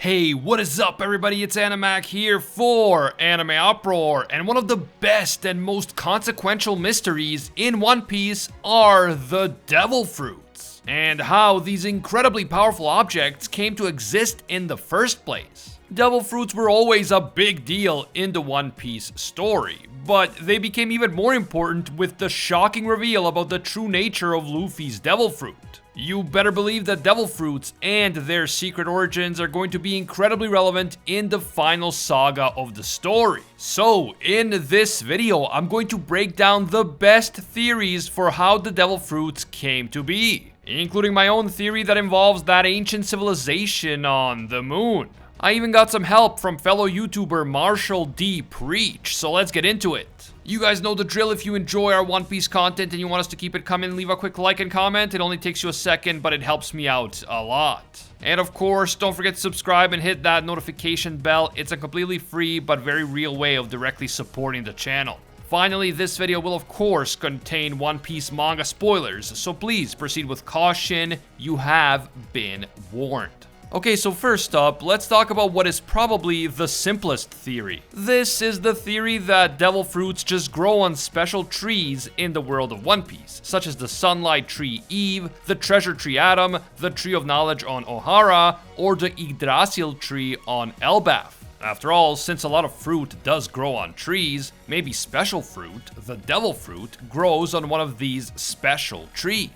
Hey, what is up everybody? It's Animac here for Anime Uproar, and one of the best and most consequential mysteries in One Piece are the Devil Fruits, and how these incredibly powerful objects came to exist in the first place. Devil Fruits were always a big deal in the One Piece story, but they became even more important with the shocking reveal about the true nature of Luffy's Devil Fruit. You better believe that Devil Fruits and their secret origins are going to be incredibly relevant in the final saga of the story. So, in this video, I'm going to break down the best theories for how the Devil Fruits came to be, including my own theory that involves that ancient civilization on the moon. I even got some help from fellow YouTuber Marshall D. Preach, so let's get into it. You guys know the drill. If you enjoy our One Piece content and you want us to keep it coming, leave a quick like and comment. It only takes you a second, but it helps me out a lot. And of course, don't forget to subscribe and hit that notification bell. It's a completely free but very real way of directly supporting the channel. Finally, this video will of course contain One Piece manga spoilers, so please proceed with caution. You have been warned. Okay, so first up, let's talk about what is probably the simplest theory. This is the theory that Devil Fruits just grow on special trees in the world of One Piece, such as the Sunlight Tree Eve, the Treasure Tree Adam, the Tree of Knowledge on Ohara, or the Yggdrasil Tree on Elbaf. After all, since a lot of fruit does grow on trees, maybe special fruit, the Devil Fruit, grows on one of these special trees.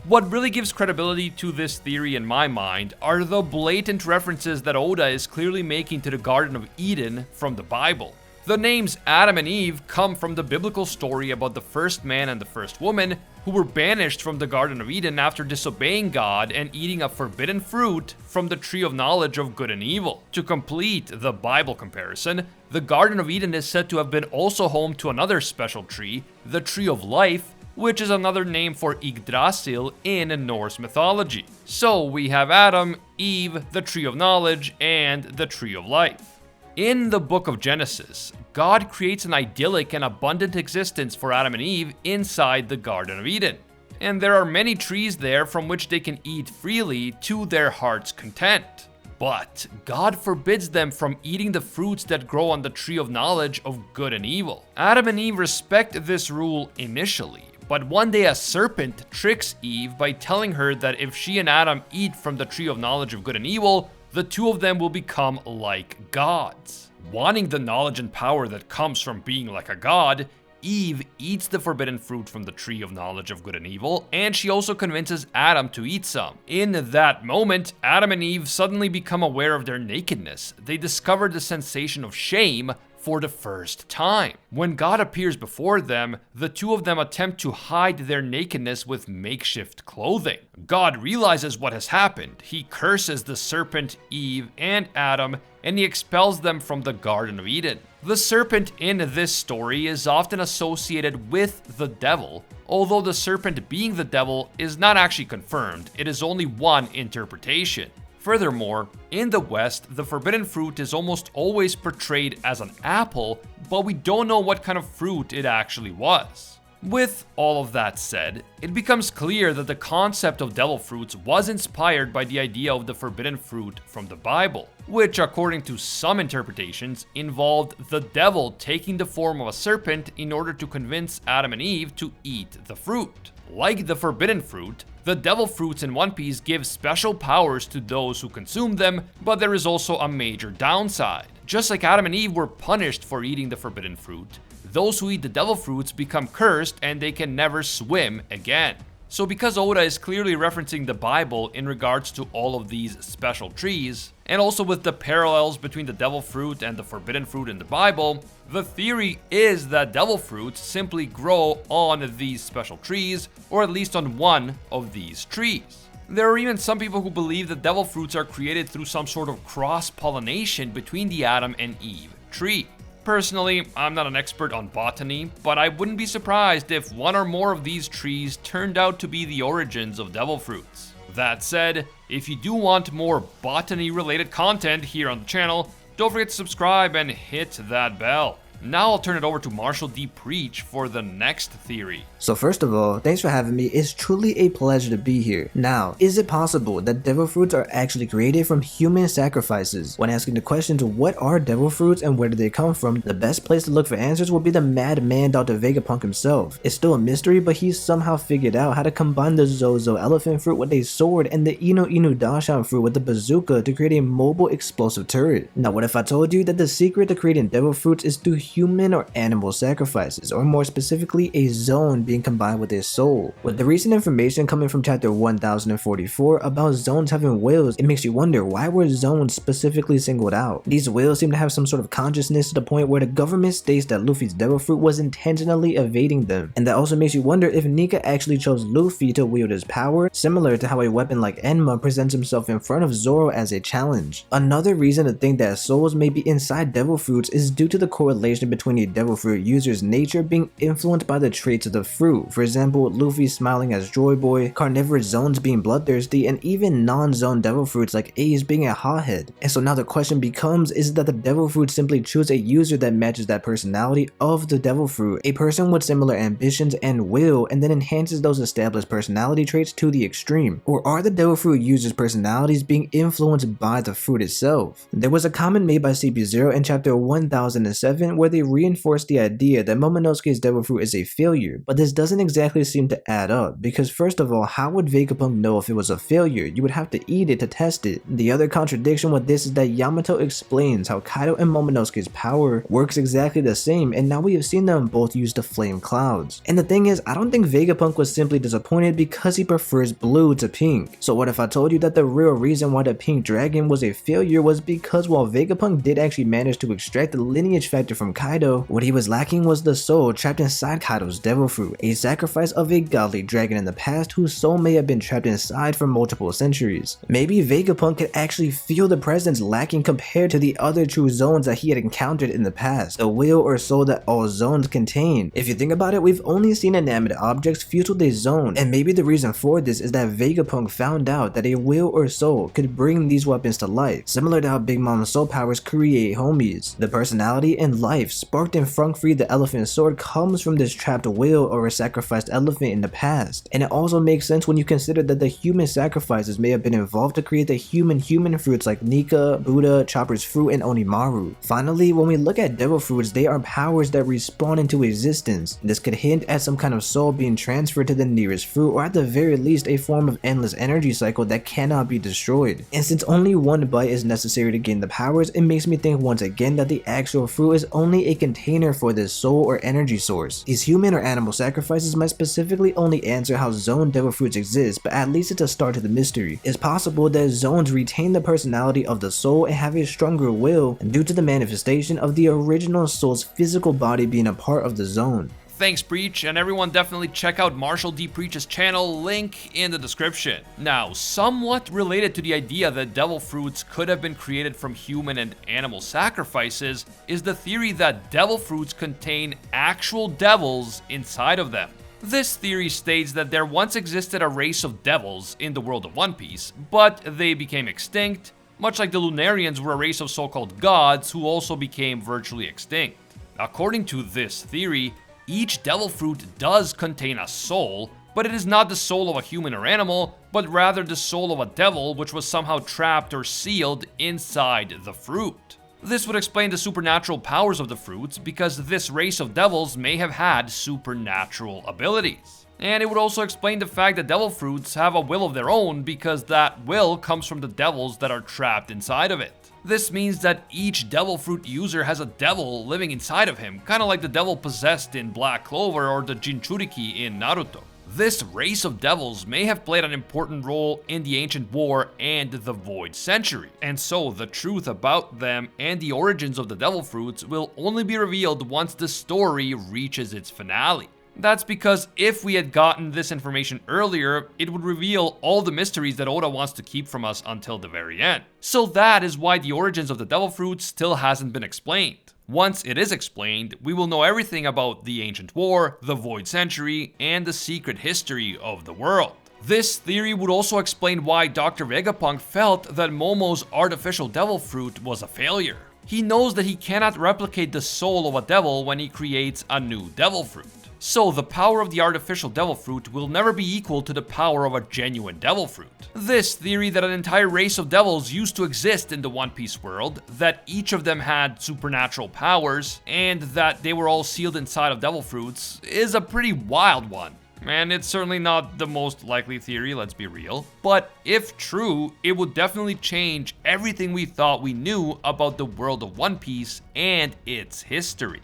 What really gives credibility to this theory in my mind are the blatant references that Oda is clearly making to the Garden of Eden from the Bible. The names Adam and Eve come from the biblical story about the first man and the first woman who were banished from the Garden of Eden after disobeying God and eating a forbidden fruit from the tree of knowledge of good and evil. To complete the Bible comparison, the Garden of Eden is said to have been also home to another special tree, the Tree of Life, which is another name for Yggdrasil in Norse mythology. So we have Adam, Eve, the Tree of Knowledge, and the Tree of Life. In the book of Genesis, God creates an idyllic and abundant existence for Adam and Eve inside the Garden of Eden. And there are many trees there from which they can eat freely to their heart's content. But God forbids them from eating the fruits that grow on the tree of knowledge of good and evil. Adam and Eve respect this rule initially, but one day a serpent tricks Eve by telling her that if she and Adam eat from the tree of knowledge of good and evil, the two of them will become like gods. Wanting the knowledge and power that comes from being like a god, Eve eats the forbidden fruit from the tree of knowledge of good and evil, and she also convinces Adam to eat some. In that moment, Adam and Eve suddenly become aware of their nakedness. They discover the sensation of shame for the first time. When God appears before them, the two of them attempt to hide their nakedness with makeshift clothing. God realizes what has happened. He curses the serpent, Eve, and Adam, and he expels them from the Garden of Eden. The serpent in this story is often associated with the devil, although the serpent being the devil is not actually confirmed. It is only one interpretation. Furthermore, in the West, the forbidden fruit is almost always portrayed as an apple, but we don't know what kind of fruit it actually was. With all of that said, it becomes clear that the concept of devil fruits was inspired by the idea of the forbidden fruit from the Bible, which according to some interpretations involved the devil taking the form of a serpent in order to convince Adam and Eve to eat the fruit. Like the forbidden fruit, the devil fruits in One Piece give special powers to those who consume them, but there is also a major downside. Just like Adam and Eve were punished for eating the forbidden fruit, those who eat the devil fruits become cursed and they can never swim again. So because Oda is clearly referencing the Bible in regards to all of these special trees, and also with the parallels between the devil fruit and the forbidden fruit in the Bible, the theory is that devil fruits simply grow on these special trees, or at least on one of these trees. There are even some people who believe that devil fruits are created through some sort of cross-pollination between the Adam and Eve tree. Personally, I'm not an expert on botany, but I wouldn't be surprised if one or more of these trees turned out to be the origins of devil fruits. That said, if you do want more botany-related content here on the channel, don't forget to subscribe and hit that bell. Now I'll turn it over to Marshall D. Preach for the next theory. So first of all, thanks for having me. It's truly a pleasure to be here. Now, is it possible that devil fruits are actually created from human sacrifices? When asking the questions, what are devil fruits and where do they come from, the best place to look for answers will be the madman Dr. Vegapunk himself. It's still a mystery, but he's somehow figured out how to combine the Zozo elephant fruit with a sword and the Inu Dashan fruit with the bazooka to create a mobile explosive turret. Now, what if I told you that the secret to creating devil fruits is through human or animal sacrifices, or more specifically, a zone being combined with a soul? With the recent information coming from chapter 1044 about zones having wills, it makes you wonder, why were zones specifically singled out? These wills seem to have some sort of consciousness to the point where the government states that Luffy's devil fruit was intentionally evading them. And that also makes you wonder if Nika actually chose Luffy to wield his power, similar to how a weapon like Enma presents himself in front of Zoro as a challenge. Another reason to think that souls may be inside devil fruits is due to the correlation between a devil fruit user's nature being influenced by the traits of the fruit. For example, Luffy smiling as Joy Boy, carnivorous zones being bloodthirsty, and even non-zone devil fruits like Ace being a hothead. And so now the question becomes, is that the devil fruit simply choose a user that matches that personality of the devil fruit, a person with similar ambitions and will, and then enhances those established personality traits to the extreme? Or are the devil fruit users' personalities being influenced by the fruit itself? There was a comment made by CP0 in chapter 1007 where they reinforced the idea that Momonosuke's devil fruit is a failure, but this doesn't exactly seem to add up, because first of all, how would Vegapunk know if it was a failure? You would have to eat it to test it. The other contradiction with this is that Yamato explains how Kaido and Momonosuke's power works exactly the same, and now we have seen them both use the flame clouds. And the thing is, I don't think Vegapunk was simply disappointed because he prefers blue to pink. So what if I told you that the real reason why the pink dragon was a failure was because while Vegapunk did actually manage to extract the lineage factor from Kaido, what he was lacking was the soul trapped inside Kaido's devil fruit, a sacrifice of a godly dragon in the past whose soul may have been trapped inside for multiple centuries. Maybe Vegapunk could actually feel the presence lacking compared to the other true zones that he had encountered in the past, the will or soul that all zones contain. If you think about it, we've only seen inanimate objects fused with a zone, and maybe the reason for this is that Vegapunk found out that a will or soul could bring these weapons to life, similar to how Big Mom's soul powers create homies. The personality and life sparked in Frunk Free the elephant sword comes from this trapped will or a sacrificed elephant in the past, and it also makes sense when you consider that the human sacrifices may have been involved to create the human fruits like Nika, Buddha, Chopper's fruit, and Onimaru. Finally, when we look at devil fruits, they are powers that respawn into existence. This could hint at some kind of soul being transferred to the nearest fruit, or at the very least a form of endless energy cycle that cannot be destroyed. And since only one bite is necessary to gain the powers, it makes me think once again that the actual fruit is only a container for this soul or energy source. These human or animal sacrifices might specifically only answer how zone devil fruits exist, but at least it's a start to the mystery. It's possible that zones retain the personality of the soul and have a stronger will due to the manifestation of the original soul's physical body being a part of the zone. Thanks, Preach, and everyone definitely check out Marshall D. Preach's channel, link in the description. Now, somewhat related to the idea that devil fruits could have been created from human and animal sacrifices is the theory that devil fruits contain actual devils inside of them. This theory states that there once existed a race of devils in the world of One Piece, but they became extinct, much like the Lunarians were a race of so-called gods who also became virtually extinct. According to this theory, each devil fruit does contain a soul, but it is not the soul of a human or animal, but rather the soul of a devil which was somehow trapped or sealed inside the fruit. This would explain the supernatural powers of the fruits, because this race of devils may have had supernatural abilities. And it would also explain the fact that devil fruits have a will of their own, because that will comes from the devils that are trapped inside of it. This means that each devil fruit user has a devil living inside of him, kind of like the devil possessed in Black Clover or the Jinchuriki in Naruto. This race of devils may have played an important role in the Ancient War and the Void Century, and so the truth about them and the origins of the devil fruits will only be revealed once the story reaches its finale. That's because if we had gotten this information earlier, it would reveal all the mysteries that Oda wants to keep from us until the very end. So that is why the origins of the devil fruit still hasn't been explained. Once it is explained, we will know everything about the Ancient War, the Void Century, and the secret history of the world. This theory would also explain why Dr. Vegapunk felt that Momo's artificial devil fruit was a failure. He knows that he cannot replicate the soul of a devil when he creates a new devil fruit. So the power of the artificial devil fruit will never be equal to the power of a genuine devil fruit. This theory that an entire race of devils used to exist in the One Piece world, that each of them had supernatural powers, and that they were all sealed inside of devil fruits, is a pretty wild one. And it's certainly not the most likely theory, let's be real. But if true, it would definitely change everything we thought we knew about the world of One Piece and its history.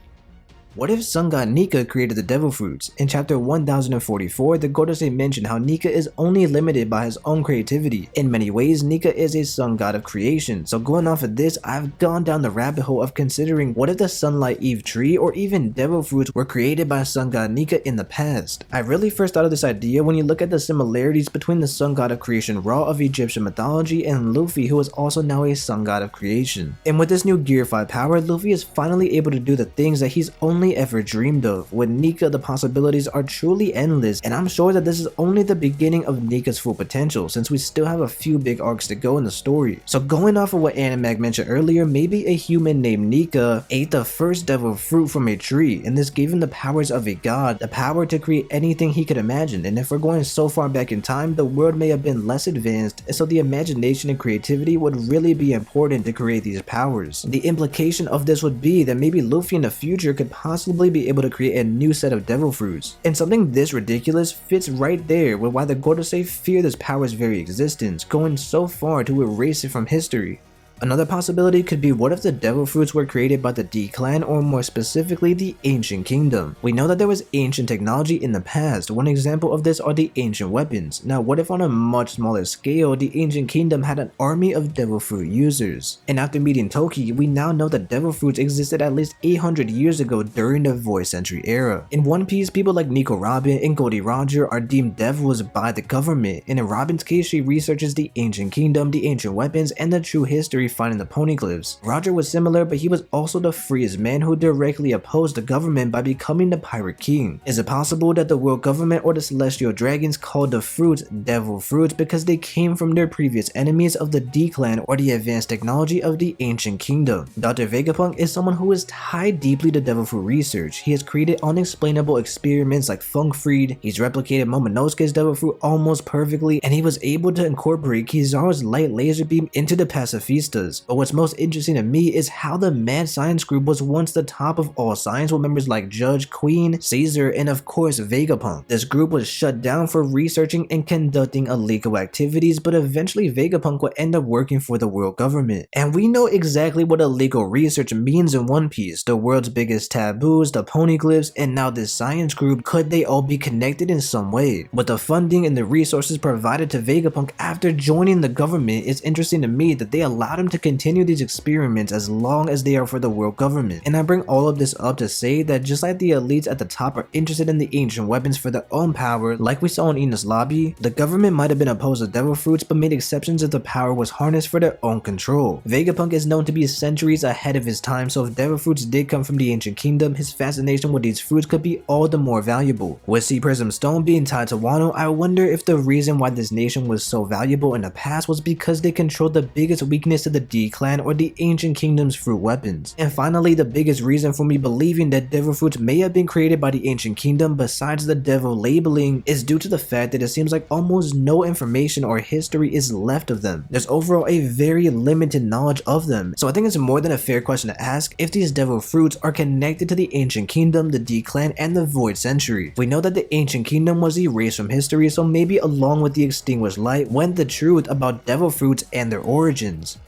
What if Sun God Nika created the devil fruits? In chapter 1044, the Gorosei mentioned how Nika is only limited by his own creativity. In many ways, Nika is a sun god of creation. So going off of this, I've gone down the rabbit hole of considering what if the Sunlight Eve tree or even devil fruits were created by Sun God Nika in the past. I really first thought of this idea when you look at the similarities between the sun god of creation Ra of Egyptian mythology and Luffy, who is also now a sun god of creation. And with this new Gear 5 power, Luffy is finally able to do the things that he's only ever dreamed of. With Nika, the possibilities are truly endless, and I'm sure that this is only the beginning of Nika's full potential, since we still have a few big arcs to go in the story. So going off of what Animag mentioned earlier, maybe a human named Nika ate the first devil fruit from a tree, and this gave him the powers of a god, the power to create anything he could imagine. And if we're going so far back in time, the world may have been less advanced, so the imagination and creativity would really be important to create these powers. The implication of this would be that maybe Luffy in the future could possibly be able to create a new set of devil fruits. And something this ridiculous fits right there with why the Gorosei fear this power's very existence, going so far to erase it from history. Another possibility could be, what if the devil fruits were created by the D clan, or more specifically the Ancient Kingdom? We know that there was ancient technology in the past. One example of this are the ancient weapons. Now what if on a much smaller scale, the Ancient Kingdom had an army of devil fruit users? And after meeting Toki, we now know that devil fruits existed at least 800 years ago during the Void Century era. In One Piece, people like Nico Robin and Goldie Roger are deemed devils by the government, and in Robin's case, she researches the Ancient Kingdom, the ancient weapons, and the true history finding the poneglyphs. Roger was similar, but he was also the freest man who directly opposed the government by becoming the Pirate King. Is it possible that the world government or the celestial dragons called the fruits devil fruits because they came from their previous enemies of the D clan or the advanced technology of the Ancient Kingdom? Dr. Vegapunk is someone who is tied deeply to devil fruit research. He has created unexplainable experiments like Funk Freed, he's replicated Momonosuke's devil fruit almost perfectly, and he was able to incorporate Kizaru's light laser beam into the pacifistas. But what's most interesting to me is how the Mad Science Group was once the top of all science, with members like Judge, Queen, Caesar, and of course Vegapunk. This group was shut down for researching and conducting illegal activities, but eventually Vegapunk would end up working for the world government. And we know exactly what illegal research means in One Piece: the world's biggest taboos, the poneglyphs, and now this science group. Could they all be connected in some way? With the funding and the resources provided to Vegapunk after joining the government, it's interesting to me that they allowed him to continue these experiments as long as they are for the world government. And I bring all of this up to say that just like the elites at the top are interested in the ancient weapons for their own power, like we saw in Enies Lobby, the government might have been opposed to devil fruits but made exceptions if the power was harnessed for their own control. Vegapunk is known to be centuries ahead of his time, so if devil fruits did come from the Ancient Kingdom, his fascination with these fruits could be all the more valuable. With Sea Prism Stone being tied to Wano, I wonder if the reason why this nation was so valuable in the past was because they controlled the biggest weakness to the D clan or the Ancient Kingdom's fruit weapons. And finally, the biggest reason for me believing that devil fruits may have been created by the Ancient Kingdom besides the devil labeling is due to the fact that it seems like almost no information or history is left of them. There's overall a very limited knowledge of them. So I think it's more than a fair question to ask if these devil fruits are connected to the Ancient Kingdom, the D clan, and the Void Century. We know that the Ancient Kingdom was erased from history, so maybe along with the extinguished light went the truth about devil fruits and their origins.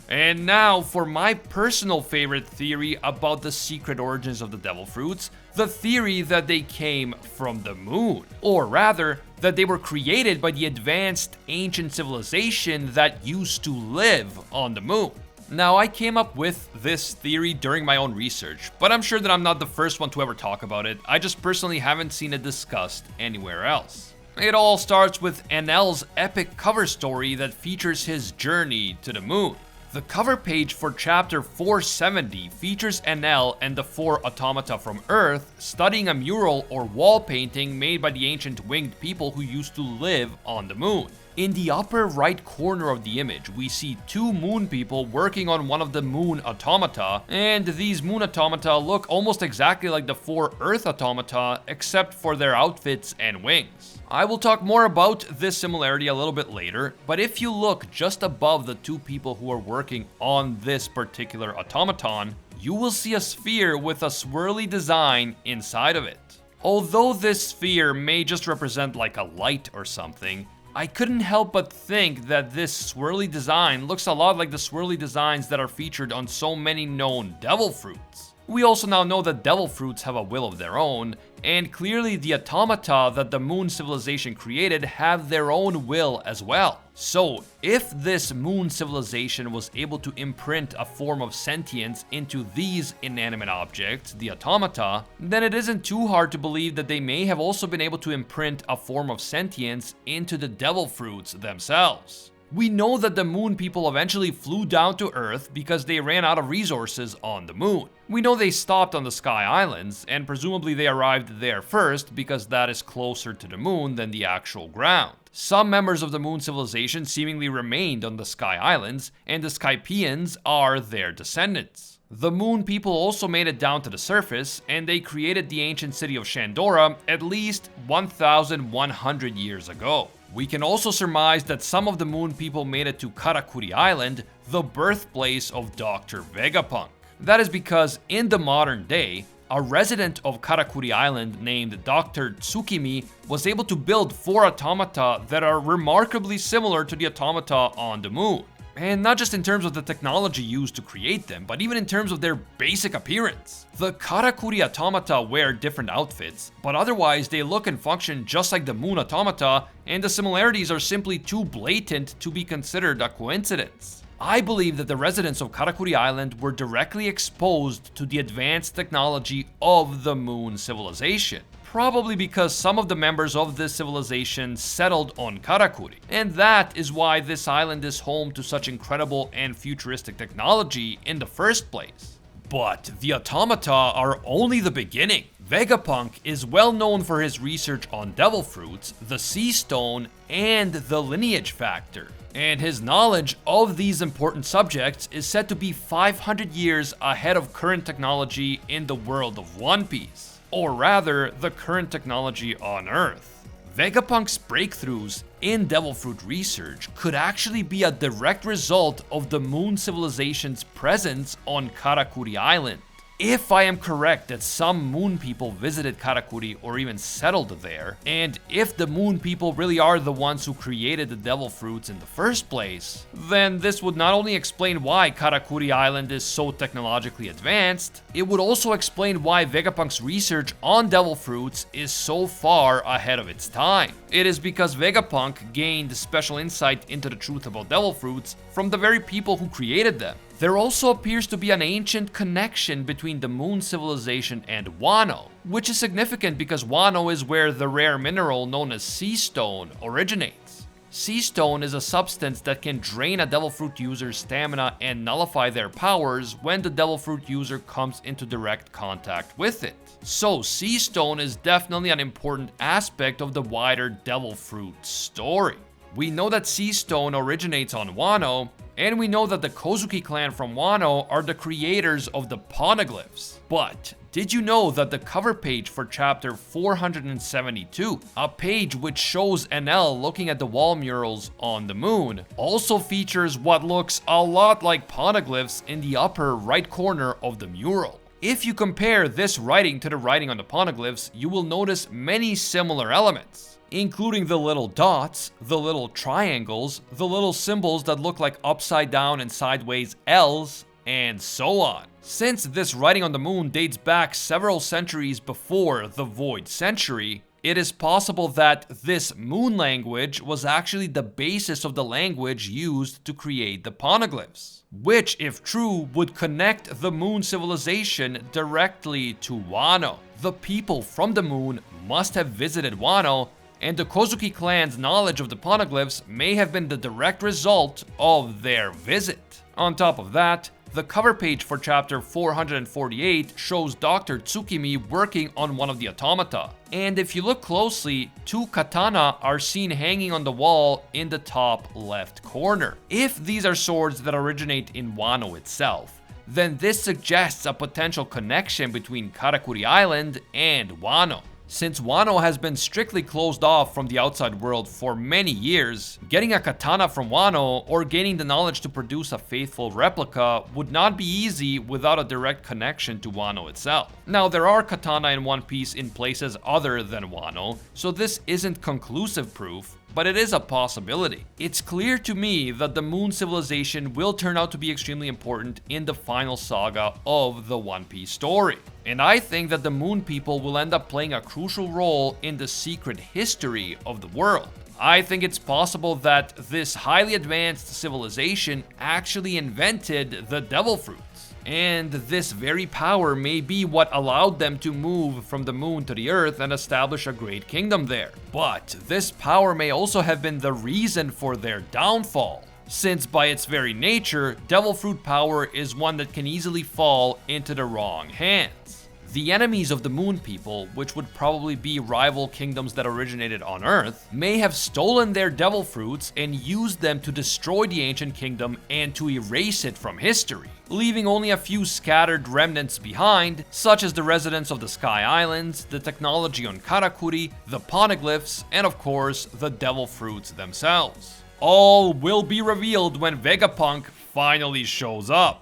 And now for my personal favorite theory about the secret origins of the devil fruits, the theory that they came from the moon. Or rather, that they were created by the advanced ancient civilization that used to live on the moon. Now, I came up with this theory during my own research, but I'm sure that I'm not the first one to ever talk about it. I just personally haven't seen it discussed anywhere else. It all starts with Enel's epic cover story that features his journey to the moon. The cover page for chapter 470 features Enel and the 4 automata from Earth studying a mural or wall painting made by the ancient winged people who used to live on the moon. In the upper right corner of the image, we see two moon people working on one of the moon automata, and these moon automata look almost exactly like the 4 earth automata except for their outfits and wings. I will talk more about this similarity a little bit later, but if you look just above the two people who are working on this particular automaton, you will see a sphere with a swirly design inside of it. Although this sphere may just represent like a light or something, I couldn't help but think that this swirly design looks a lot like the swirly designs that are featured on so many known devil fruits. We also now know that devil fruits have a will of their own, and clearly the automata that the moon civilization created have their own will as well. So, if this moon civilization was able to imprint a form of sentience into these inanimate objects, the automata, then it isn't too hard to believe that they may have also been able to imprint a form of sentience into the devil fruits themselves. We know that the moon people eventually flew down to Earth because they ran out of resources on the moon. We know they stopped on the Sky Islands, and presumably they arrived there first because that is closer to the moon than the actual ground. Some members of the moon civilization seemingly remained on the Sky Islands, and the Skypians are their descendants. The moon people also made it down to the surface, and they created the ancient city of Shandora at least 1,100 years ago. We can also surmise that some of the moon people made it to Karakuri Island, the birthplace of Dr. Vegapunk. That is because in the modern day, a resident of Karakuri Island named Dr. Tsukimi was able to build 4 automata that are remarkably similar to the automata on the moon. And not just in terms of the technology used to create them, but even in terms of their basic appearance. The Karakuri automata wear different outfits, but otherwise they look and function just like the moon automata, and the similarities are simply too blatant to be considered a coincidence. I believe that the residents of Karakuri Island were directly exposed to the advanced technology of the moon civilization. Probably because some of the members of this civilization settled on Karakuri. And that is why this island is home to such incredible and futuristic technology in the first place. But the automata are only the beginning. Vegapunk is well known for his research on devil fruits, the sea stone, and the lineage factor. And his knowledge of these important subjects is said to be 500 years ahead of current technology in the world of One Piece. Or rather, the current technology on Earth. Vegapunk's breakthroughs in devil fruit research could actually be a direct result of the moon civilization's presence on Karakuri Island. If I am correct that some moon people visited Karakuri or even settled there, and if the moon people really are the ones who created the devil fruits in the first place, then this would not only explain why Karakuri Island is so technologically advanced, it would also explain why Vegapunk's research on devil fruits is so far ahead of its time. It is because Vegapunk gained special insight into the truth about devil fruits from the very people who created them. There also appears to be an ancient connection between the moon civilization and Wano, which is significant because Wano is where the rare mineral known as sea stone originates. Sea stone is a substance that can drain a devil fruit user's stamina and nullify their powers when the devil fruit user comes into direct contact with it. So sea stone is definitely an important aspect of the wider devil fruit story. We know that sea stone originates on Wano, and we know that the Kozuki clan from Wano are the creators of the poneglyphs. But did you know that the cover page for chapter 472, a page which shows NL looking at the wall murals on the moon, also features what looks a lot like poneglyphs in the upper right corner of the mural? If you compare this writing to the writing on the poneglyphs, you will notice many similar elements, including the little dots, the little triangles, the little symbols that look like upside down and sideways L's, and so on. Since this writing on the moon dates back several centuries before the Void Century, it is possible that this moon language was actually the basis of the language used to create the poneglyphs, which, if true, would connect the moon civilization directly to Wano. The people from the moon must have visited Wano, and the Kozuki clan's knowledge of the poneglyphs may have been the direct result of their visit. On top of that, The cover page for chapter 448 shows Dr. Tsukimi working on one of the automata. And if you look closely, 2 katana are seen hanging on the wall in the top left corner. If these are swords that originate in Wano itself, then this suggests a potential connection between Karakuri Island and Wano. Since Wano has been strictly closed off from the outside world for many years, getting a katana from Wano or gaining the knowledge to produce a faithful replica would not be easy without a direct connection to Wano itself. Now, there are katana in One Piece in places other than Wano, so this isn't conclusive proof, but it is a possibility. It's clear to me that the Moon Civilization will turn out to be extremely important in the final saga of the One Piece story. And I think that the Moon People will end up playing a crucial role in the secret history of the world. I think it's possible that this highly advanced civilization actually invented the Devil Fruits. And this very power may be what allowed them to move from the moon to the earth and establish a great kingdom there. But this power may also have been the reason for their downfall, since by its very nature, Devil Fruit power is one that can easily fall into the wrong hands. The enemies of the Moon People, which would probably be rival kingdoms that originated on Earth, may have stolen their Devil Fruits and used them to destroy the ancient kingdom and to erase it from history, leaving only a few scattered remnants behind, such as the residents of the Sky Islands, the technology on Karakuri, the poneglyphs, and of course, the Devil Fruits themselves. All will be revealed when Vegapunk finally shows up.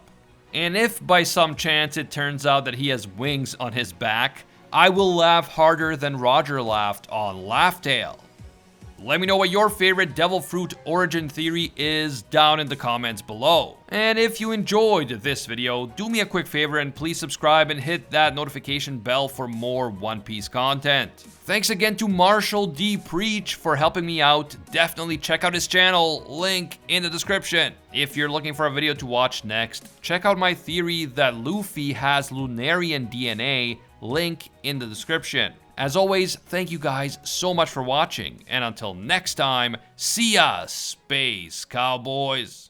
And if by some chance it turns out that he has wings on his back, I will laugh harder than Roger laughed on Laugh Tale. Let me know what your favorite Devil Fruit origin theory is down in the comments below. And if you enjoyed this video, do me a quick favor and please subscribe and hit that notification bell for more One Piece content. Thanks again to Marshall D. Preach for helping me out. Definitely check out his channel, link in the description. If you're looking for a video to watch next, check out my theory that Luffy has Lunarian DNA, link in the description. As always, thank you guys so much for watching, and until next time, see ya, Space Cowboys!